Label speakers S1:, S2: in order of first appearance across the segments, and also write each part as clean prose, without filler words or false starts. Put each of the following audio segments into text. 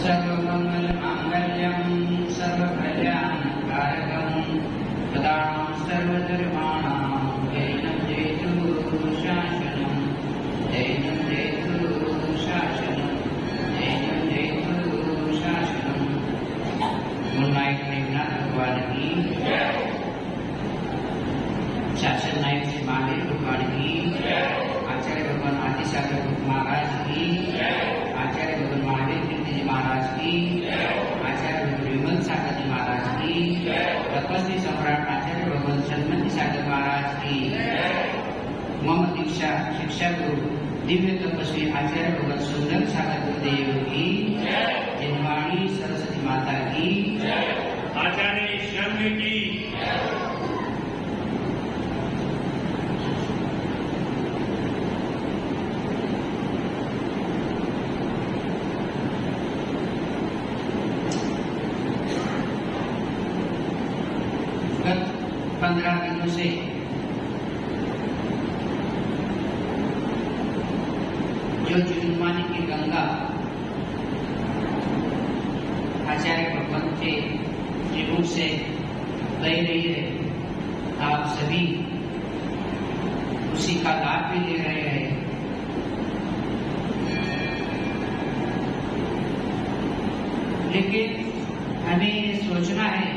S1: सर्वमंगल मांगल्यं सर्वकल्याणकारकं सदां सर्वधर्माणां जैनं जयतु शासनं जैनं जयतु शासनं जैनं जयतु शासनं। गुरुनायक मेघनाथ भगवान की शासन नायक श्री महावीर भगवान की आचार्य भगवान आदिसागर महाराज की आचार्य भगवान महावीर कीर्ति जी महाराज की आचार्य भगवान विमल सागर जी महाराज की तपस्वी सम्राट आचार्य भगवान सन्मति सागर महाराज की मम दीक्षा शिक्षा गुरु दिव्य तपस्वी आचार्य भगवान सुंदर सागर गुरुदेव की जिनवाणी सरस्वती माता की
S2: आचार्य शर्मा की
S1: गत 15 दिनों से जो जुनमानी की गंगा आचार्य भगवान के जीवन से बह रही है, आप सभी उसी का लाभ भी ले रहे हैं। लेकिन हमें ये सोचना है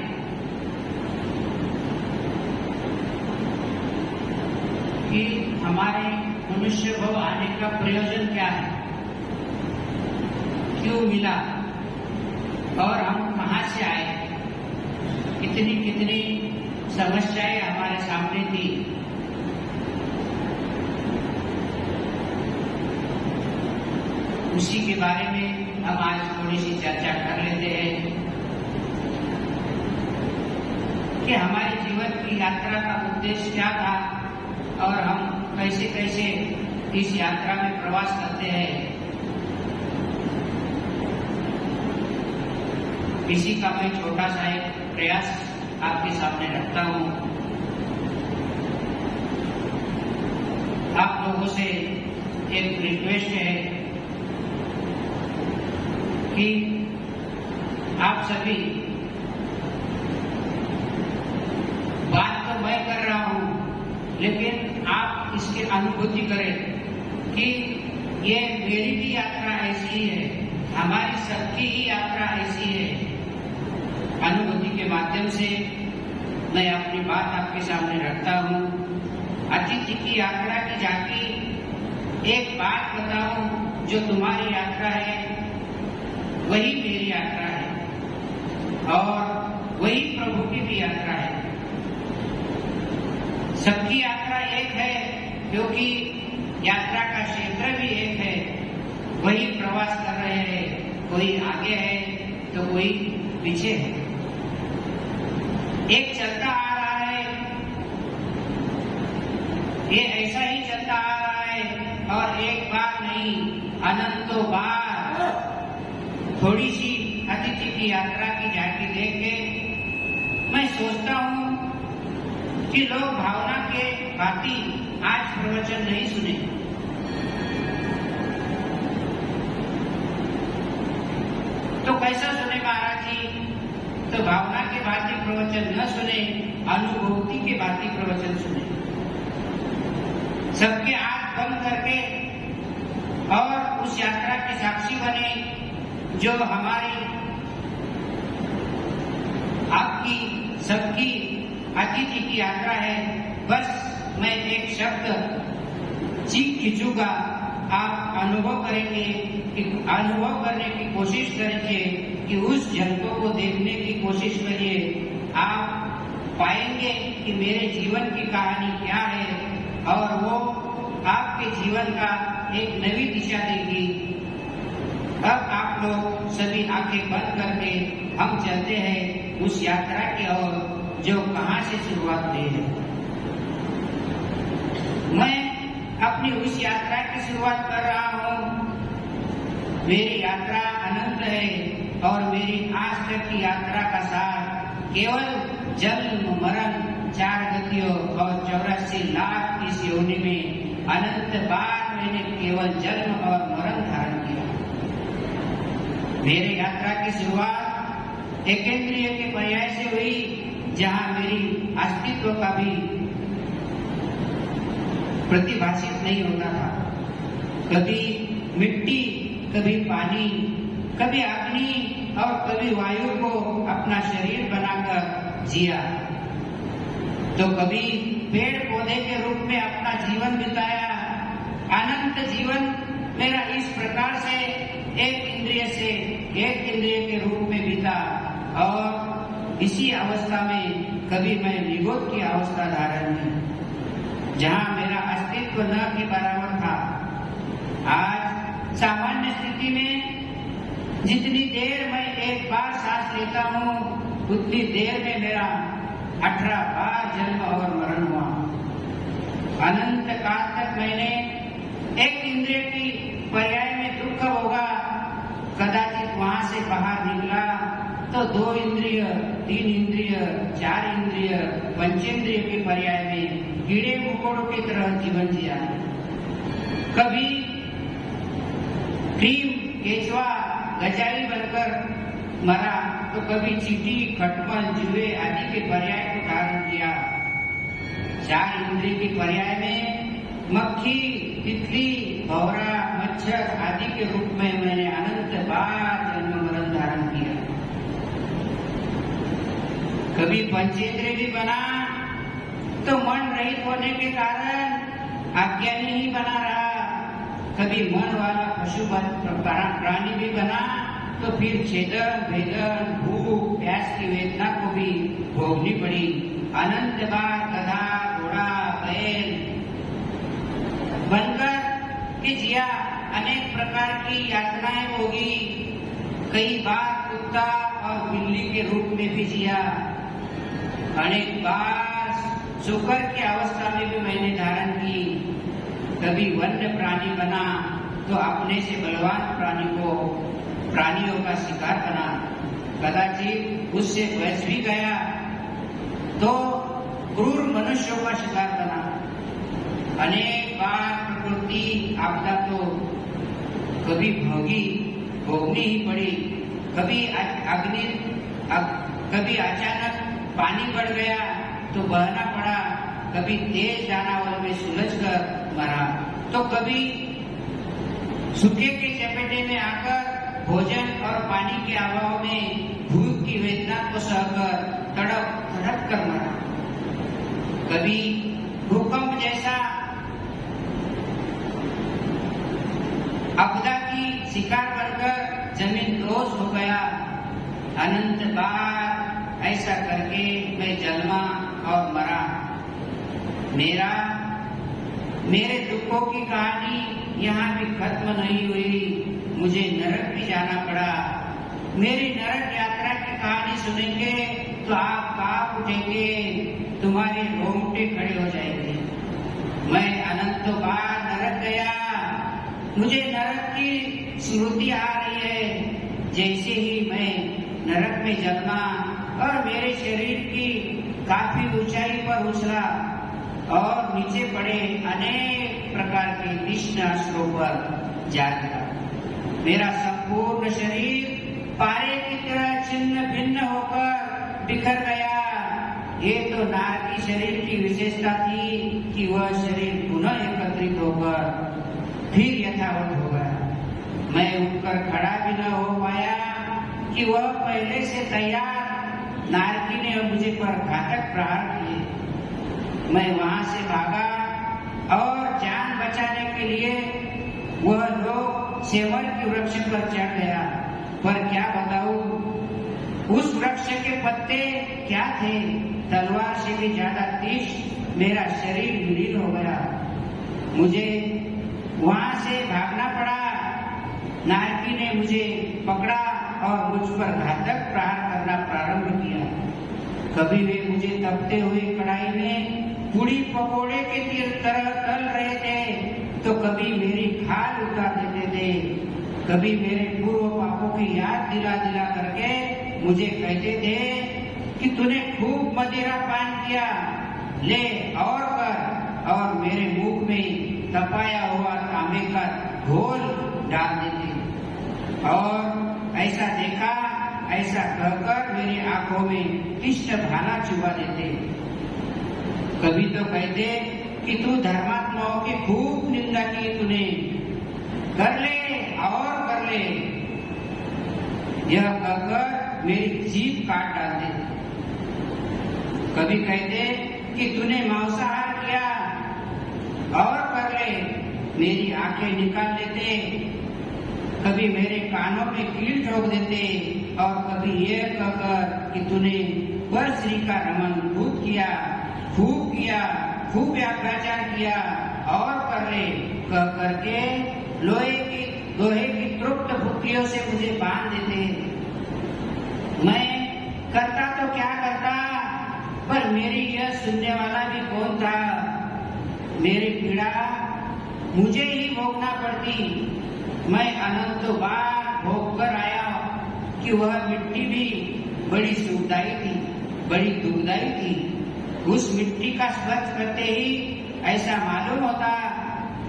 S1: कि हमारे मनुष्य भव आने का प्रयोजन क्या है, क्यों मिला और हम कहां से आए। कितनी कितनी समस्याएं हमारे सामने थी। उसी के बारे में हम आज थोड़ी सी चर्चा कर लेते हैं कि हमारे जीवन की यात्रा का उद्देश्य क्या था और हम कैसे कैसे इस यात्रा में प्रवास करते हैं। इसी का मैं छोटा सा एक प्रयास आपके सामने रखता हूं। आप लोगों से एक रिक्वेस्ट है कि आप सभी, बात तो मैं कर रहा हूं लेकिन आप इसकी अनुभूति करें कि ये मेरी भी यात्रा ऐसी ही है, हमारी सबकी ही यात्रा ऐसी है। अनुभूति के माध्यम से मैं अपनी बात आपके सामने रखता हूँ। अतिथि की यात्रा की झांकी, एक बात बताऊं, जो तुम्हारी यात्रा है वही मेरी यात्रा है और वही प्रभु की भी यात्रा है। सबकी यात्रा एक है क्योंकि यात्रा का क्षेत्र भी एक है। वही प्रवास कर रहे हैं, कोई आगे है तो कोई पीछे है। एक चलता आ रहा है, ये ऐसा ही चलता आ रहा है और एक बार नहीं अनंतों बार। थोड़ी सी अतिथि की यात्रा की झांकी देख के मैं सोचता हूँ कि लोग भावना के भांति आज प्रवचन नहीं सुने। तो कैसा सुने महाराज जी? तो भावना के भांति प्रवचन न सुने, अनुभूति के भांति प्रवचन सुने। सबके आंख बंद करके और उस यात्रा के साक्षी बने जो हमारी आपकी सबकी अतिथि की यात्रा है। बस मैं एक शब्द चीख खींचूंगा, आप अनुभव करेंगे कि अनुभव करने की कोशिश करिए कि उस झलकों को देखने की कोशिश करिए। आप पाएंगे कि मेरे जीवन की कहानी क्या है और वो आपके जीवन का एक नई दिशा देगी। अब आप लोग सभी आंखें बंद करके हम चलते हैं उस यात्रा की ओर जो कहां से शुरुआत हुई है। मैं अपनी उस यात्रा की शुरुआत कर रहा हूँ। मेरी यात्रा अनंत है और मेरी आज तक की यात्रा का सार केवल जन्म मरण 4 गतियों और 84 लाख इस योनि में अनंत बार मैंने केवल जन्म और मरण धारण किया। मेरे यात्रा की शुरुआत एकेंद्रिय के पर्याय से हुई, जहां मेरी अस्तित्व का भी प्रतिभाषित नहीं होता था। कभी मिट्टी, कभी पानी, कभी अग्नि और कभी वायु को अपना शरीर बनाकर जिया, तो कभी पेड़ पौधे के रूप में अपना जीवन बिताया। अनंत जीवन मेरा इस प्रकार से एक इंद्रिय से एक इंद्रिय के रूप में बीता, और इसी अवस्था में कभी मैं निगोद की अवस्था धारण की, जहां मेरा अस्तित्व न के बराबर था। आज सामान्य स्थिति में जितनी देर मैं एक बार सांस लेता हूँ, उतनी देर में मेरा 18 बार जन्म और मरण हुआ। अनंत काल तक मैंने एक इंद्रिय की पर्याय में दुख होगा, कदाचित वहां से बाहर निकला तो 2 इंद्रिय, 3 इंद्रिय, 4 इंद्रिय, पंचेंद्रिय के पर्याय में कीड़े मकोड़ों की तरह जीवन जिया। कभी क्रीम, केचुआ, गजाली बनकर मरा, तो कभी चींटी, खटमल, जुए आदि के पर्याय को धारण किया। 4 इंद्रिय के पर्याय में मक्खी, तितली, भौरा, मच्छर आदि के रूप में मैंने अनंत बार जन्म मरण धारण किया। कभी पंचेंद्रिय भी बना, तो मन रहित होने के कारण अज्ञानी ही बना रहा। कभी मन वाला पशु प्राणी भी बना, तो फिर छेदन, भेदन, भूख, प्यास की वेदना को भी भोगनी पड़ी। अनंत बार गधा, घोड़ा, बैल बनकर के जिया। अनेक प्रकार की यातनाएं होगी। कई बार कुत्ता और बिल्ली के रूप में भी जिया। अनेक बार शुकर की अवस्था में भी मैंने धारण की। कभी वन्य प्राणी बना, तो अपने से बलवान प्राणियों का शिकार बना। कदाचित उससे बच भी गया तो क्रूर मनुष्यों का शिकार बना। अनेक बार प्रकृति आपदा तो कभी भोगनी ही पड़ी। कभी अचानक पानी बढ़ गया तो बहना पड़ा। कभी तेज दानावल में सुलझकर मरा, तो कभी सूखे के चपेटे में आकर भोजन और पानी के अभाव में भूख की वेदना को सहकर तड़प कर मरा। कभी भूकंप जैसा आपदा की शिकार बनकर जमीन दोष हो गया। अनंत बार ऐसा करके मैं जन्मा और मरा। मेरे दुखों की कहानी यहाँ भी खत्म नहीं हुई। मुझे नरक भी जाना पड़ा। मेरी नरक यात्रा की कहानी सुनेंगे तो आप कांप उठेंगे, तुम्हारे रोंगटे खड़े हो जाएंगे। मैं अनंत बार नरक गया। मुझे नरक की स्मृति आ रही है। जैसे ही मैं नरक में जन्मा और मेरे शरीर की काफी ऊंचाई पर उछला और नीचे पड़े अनेक प्रकार के तीक्ष्ण अश्रों पर जा गिरा। मेरा संपूर्ण शरीर पारे की तरह छिन्न भिन्न होकर बिखर गया। ये तो नारकी शरीर की विशेषता थी कि वह शरीर पुनः एकत्रित होकर फिर यथावत हो गया। मैं उठकर खड़ा भी न हो पाया कि वह पहले से तैयार नारकी ने मुझे पर घातक प्रहार किए। मैं वहां से भागा और जान बचाने के लिए वह लोग सेवन के वृक्ष पर चढ़ गया। पर क्या बताऊं, उस वृक्ष के पत्ते क्या थे, तलवार से भी ज्यादा तीक्ष्ण मेरा शरीर विलीन हो गया। मुझे वहां से भागना पड़ा। नारकी ने मुझे पकड़ा और मुझ पर घातक प्रहार करना प्रारंभ किया। कभी वे मुझे तपते हुए कढ़ाई में पूड़ी पकोड़े के तरह तल रहे थे, तो कभी मेरी खाल उतार देते थे। कभी मेरे पूर्व पापों की याद दिला करके मुझे कहते थे कि तूने खूब मदिरा पान किया, ले और कर, और मेरे मुख में तपाया हुआ तांबे का घोल डाल देते। और ऐसा ऐसा कहकर मेरी आंखों में तिष्ट भाला चुबा देते। कभी तो कहते कि तू धर्मात्माओं की खूब निंदा की तूने, कर ले और कर ले, यह कहकर मेरी जीभ काट डालते। कभी कहते कि तूने मांसाहार किया और कर ले, मेरी आंखें निकाल लेते। कभी मेरे कानों में कील ठोक देते और कभी यह कहकर कि तूने परश्री का रमन खूब किया, खूब व्याख्याचार किया और कर ले, कह करके लोहे की तृप्त पुत्रियों से मुझे बांध देते। मैं करता तो क्या करता, पर मेरी यह सुनने वाला भी कौन था। मेरी पीड़ा मुझे ही भोगना पड़ती। मैं अनंत बार भोग कर आया कि वह मिट्टी भी बड़ी सुखदायी थी, बड़ी दुखदायी थी। उस मिट्टी का स्पर्श करते ही ऐसा मालूम होता,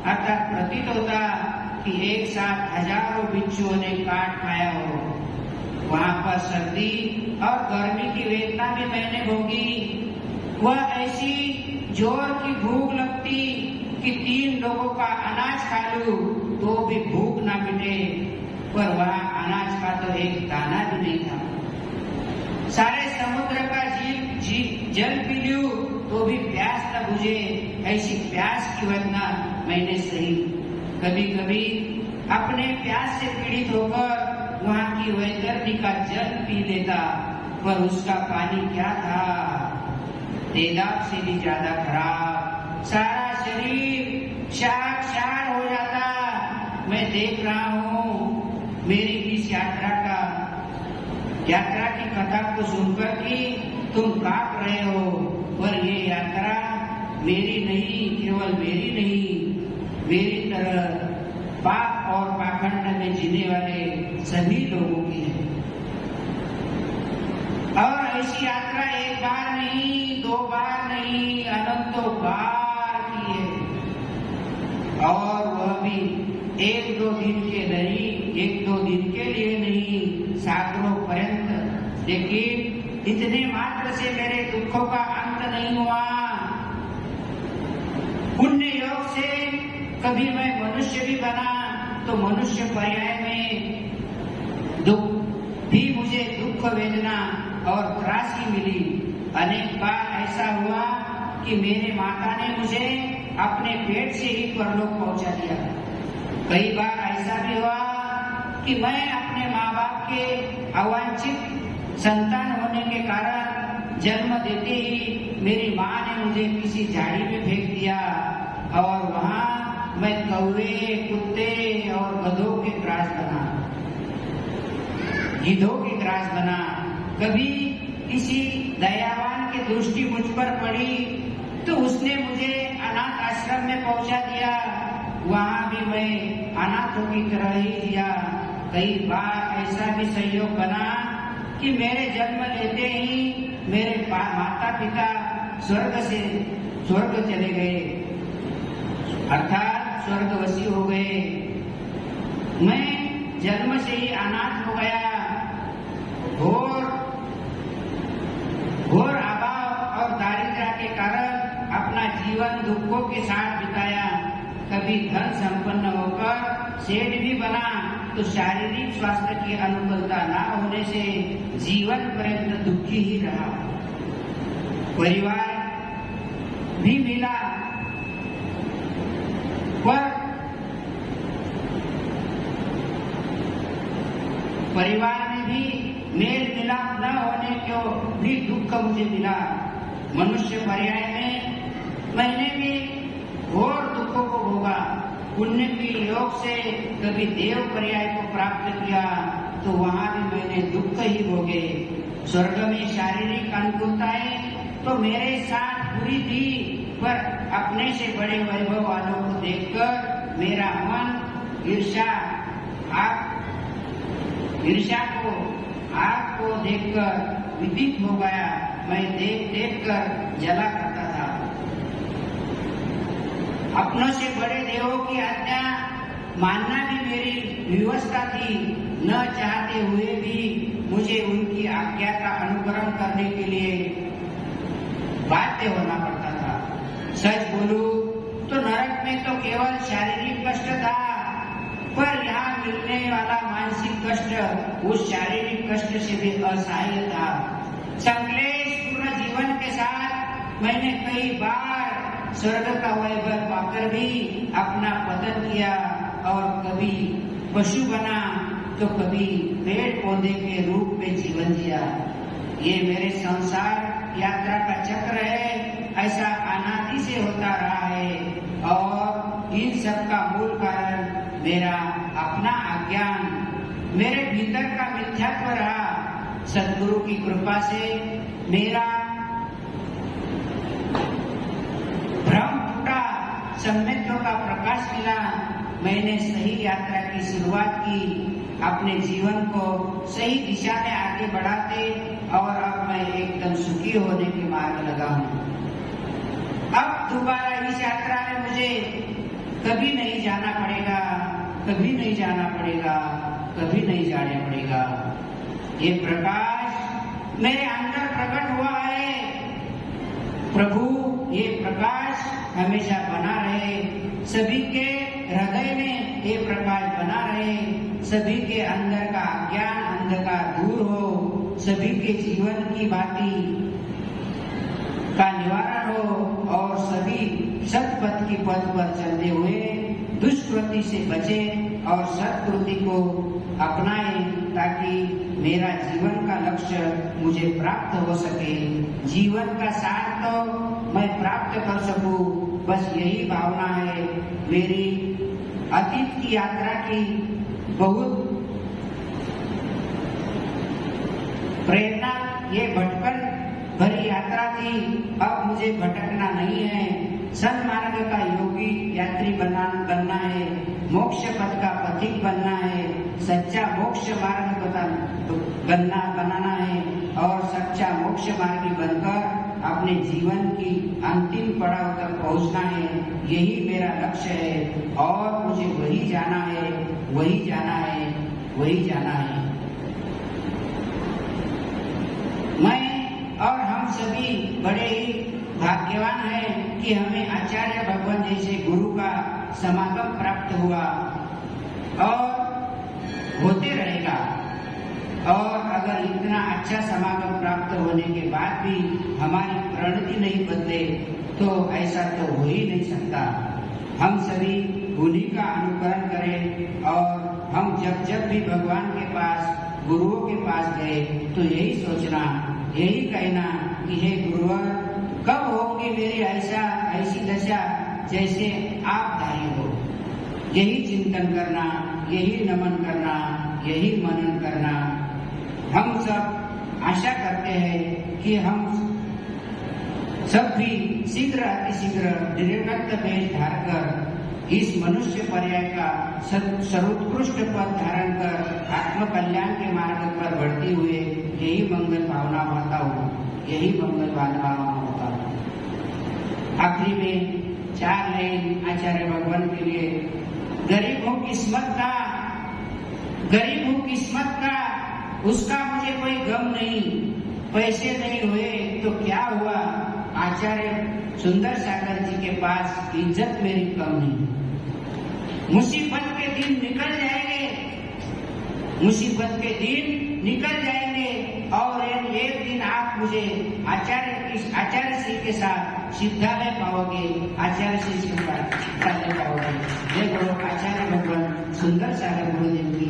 S1: अर्थात प्रतीत होता कि एक साथ हजारों बिच्छुओं ने काट खाया हो। वहाँ पर सर्दी और गर्मी की वेदना भी मैंने भोगी। वह ऐसी जोर की भूख लगती कि 3 लोगों का अनाज खा लूं तो भी भूख ना मिटे, पर वहाँ अनाज का तो एक दाना भी नहीं था। सारे समुद्र का जल पी लूं तो भी प्यास न बुझे, ऐसी प्यास की वेदना मैंने सही। कभी कभी अपने प्यास से पीड़ित होकर वहाँ की वैतरणी का जल पी लेता, पर उसका पानी क्या था, तेजाब से भी ज्यादा खराब। सारा शरीर क्षार हो जाता। मैं देख रहा हूँ मेरी इस यात्रा की कथा को सुनकर कि तुम कांप रहे हो, पर ये यात्रा मेरी नहीं, केवल मेरी नहीं, मेरी तरह पाप और पाखंड में जीने वाले सभी लोगों की है। और ऐसी यात्रा एक बार नहीं, 2 बार नहीं, अनंतों बार की है। और वह भी 1-2 दिन के नहीं, 1-2 दिन के लिए नहीं, सागरों पर्यंत। लेकिन इतने मात्र से मेरे दुखों का अंत नहीं हुआ। पुण्य योग से कभी मैं मनुष्य भी बना तो मनुष्य पर्याय में मुझे दुख वेदना और त्रासी मिली। अनेक बार ऐसा हुआ कि मेरे माता ने मुझे अपने पेट से ही परलोक पहुंचा दिया। कई बार ऐसा भी हुआ कि मैं अपने माँ बाप के अवांछित संतान होने के कारण जन्म देते ही मेरी माँ ने मुझे किसी झाड़ी में फेंक दिया और वहाँ मैं कौवे, कुत्ते और गिद्धों के ग्रास बना। कभी किसी दयावान की दृष्टि मुझ पर पड़ी तो उसने मुझे अनाथ आश्रम में पहुंचा दिया। वहाँ भी मैं अनाथों की तरह ही जिया। कई बार ऐसा भी संयोग बना कि मेरे जन्म लेते ही मेरे माता पिता स्वर्ग चले गए, अर्थात स्वर्गवासी हो गए। मैं जन्म से ही अनाथ हो गया। घोर अभाव और दारिद्र्य के कारण अपना जीवन दुखों के साथ बिताया। कभी धन संपन्न होकर सेठ भी बना तो शारीरिक स्वास्थ्य की अनुकूलता न होने से जीवन पर्यंत दुखी ही रहा। परिवार भी मिला, पर परिवार में भी मेल मिलाप न होने को भी दुख मुझे मिला। मनुष्य पर्याय में मैंने भी घोर दुखों को भोगा। पुण्य की योग से कभी देव पर्याय को प्राप्त किया तो वहाँ भी मैंने दुख ही भोगे। स्वर्ग में शारीरिक अनुकूलताएं तो मेरे साथ बुरी थी, पर अपने से बड़े वैभव वालों को देखकर मेरा मन ईर्ष्या को आग को देखकर विदित हो गया। मैं देख कर जला करता था। अपनों से बड़े देवों की आज्ञा मानना भी मेरी व्यवस्था थी। न चाहते हुए भी मुझे उनकी आज्ञा का अनुकरण करने के लिए बाध्य होना पड़ता था। सच बोलूं तो नरक में तो केवल शारीरिक कष्ट था, पर यहाँ मिलने वाला मानसिक कष्ट उस शारीरिक कष्ट से भी असहाय था। संक्लेश पूर्ण जीवन के साथ मैंने कई बार स्वर्ग का वैभव पाकर भी अपना पतन किया, और कभी पशु बना तो कभी पेड़ पौधे के रूप में जीवन जिया। ये मेरे संसार यात्रा का चक्र है, ऐसा अनादि से होता रहा है, और इन सब का मूल कारण मेरा अपना अज्ञान, मेरे भीतर का मिथ्यात्व रहा। सद्गुरु की कृपा से मेरा भ्रम टूटा, सम्यत्व का प्रकाश मिला। मैंने सही यात्रा की शुरुआत की, अपने जीवन को सही दिशा में आगे बढ़ाते, और अब मैं एकदम सुखी होने के मार्ग लगा हूँ। अब दोबारा इस यात्रा में मुझे कभी नहीं जाना पड़ेगा, कभी नहीं जाना पड़ेगा, कभी नहीं जाना पड़ेगा। ये प्रकाश मेरे अंदर प्रकट हुआ है। प्रभु, ये प्रकाश हमेशा बना रहे, सभी के हृदय में ये प्रकाश बना रहे, सभी के अंदर का अज्ञान अंधकार दूर हो, सभी के जीवन की बाती का निवारण हो, और सभी सत्पथ की पथ पर चलते हुए दुष्कृति से बचे और सत्कृति को अपनाए, ताकि मेरा जीवन का लक्ष्य मुझे प्राप्त हो सके। जीवन का सार तो मैं प्राप्त कर सकूं, बस यही भावना है। मेरी अतीत की यात्रा की बहुत प्रेरणा ये भटकन भरी यात्रा थी। अब मुझे भटकना नहीं है, सन्मार्ग का योगी यात्री बनना है, मोक्ष पथ का पथिक बनना है, सच्चा मोक्ष मार्ग बनाना है, और सच्चा मोक्ष मार्गी बनकर अपने जीवन की अंतिम पड़ाव तक पहुंचना है। यही मेरा लक्ष्य है, और मुझे वही जाना है, वही जाना है, वही जाना है। मैं और हम सभी बड़े ही भाग्यवान हैं कि हमें आचार्य भगवान जैसे गुरु का समागम प्राप्त हुआ, और होते रहेगा। और अगर इतना अच्छा समागम प्राप्त होने के बाद भी हमारी प्रणति नहीं बदले, तो ऐसा तो हो ही नहीं सकता। हम सभी उन्हीं का अनुकरण करें, और हम जब भी भगवान के पास, गुरुओं के पास गए, तो यही सोचना, यही कहना कि हे गुरुवर, कब होगी मेरी ऐसी दशा जैसे आप धारी हो। यही चिंतन करना, यही नमन करना, यही मनन करना। हम सब आशा करते हैं कि हम सब भी शीघ्र अतिशीघ्र निर्गत वेश धार कर इस मनुष्य पर्याय का सर्वोत्कृष्ट पद धारण कर आत्म कल्याण के मार्ग पर बढ़ते हुए यही मंगल भावना होता हूँ, यही मंगल भावना होता हूँ। आखिरी में 4 लाइन आचार्य भगवान के लिए। गरीब हूँ किस्मत का, गरीब हूँ किस्मत का, उसका मुझे कोई गम नहीं। पैसे नहीं हुए तो क्या हुआ, आचार्य सुंदर सागर जी के पास इज्जत मेरी कम नहीं। मुसीबत के दिन निकल जाएंगे, मुसीबत के दिन निकल जाएंगे, और एक दिन आप मुझे आचार्य श्री के साथ सिद्धालय पाओगे, आचार्य श्री के साथ सिद्धालय पाओगे। जय गुरु आचार्य भगवान सुंदर सागर गुरुदेव की